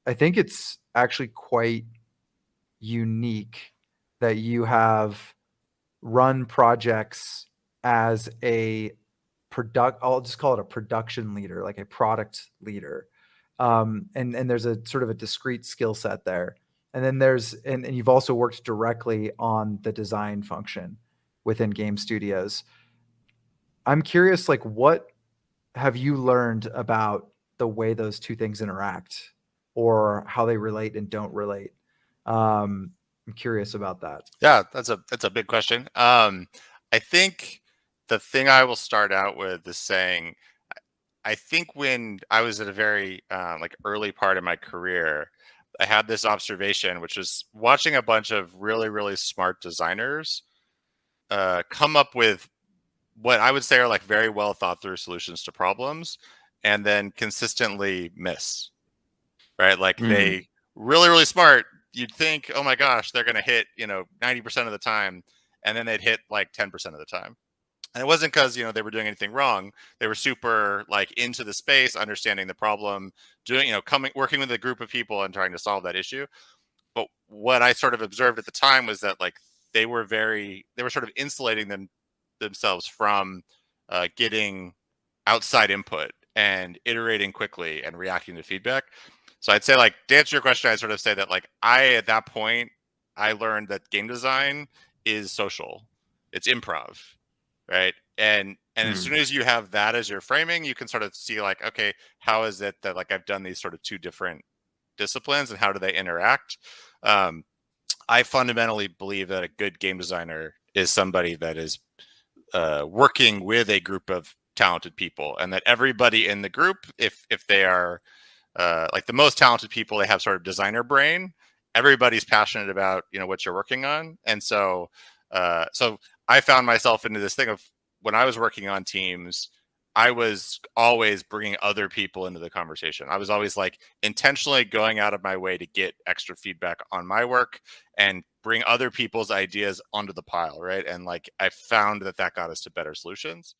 I think it's actually quite unique that you have run projects as a I'll just call it a production leader, like a product leader. And there's a sort of a discrete skill set there. And then and you've also worked directly on the design function within game studios. I'm curious, like, what have you learned about the way those two things interact or how they relate and don't relate? I'm curious about that. Yeah, that's a big question. I think the thing I will start out with is saying, I think when I was at a very like early part of my career, I had this observation, which was watching a bunch of really, really smart designers come up with what I would say are like very well thought through solutions to problems, and then consistently miss. Right, like Mm. they really, really smart. You'd think, oh my gosh, they're going to hit 90% of the time, and then they'd hit like 10% of the time. And it wasn't because they were doing anything wrong. They were super like into the space, understanding the problem, doing working with a group of people and trying to solve that issue. But what I sort of observed at the time was that like they were sort of insulating themselves from getting outside input and iterating quickly and reacting to feedback. So I'd say, like, to answer your question, I'd sort of say that like at that point I learned that game design is social. It's improv, right? And as soon Mm. as you have that as your framing, you can sort of see like, okay, how is it that like I've done these sort of two different disciplines and how do they interact? Um, I fundamentally believe that a good game designer is somebody that is working with a group of talented people, and that everybody in the group, if they are like the most talented people, they have sort of designer brain. Everybody's passionate about what you're working on, and so I found myself into this thing of when I was working on teams, I was always bringing other people into the conversation. I was always like intentionally going out of my way to get extra feedback on my work and bring other people's ideas onto the pile, right? And like I found that got us to better solutions.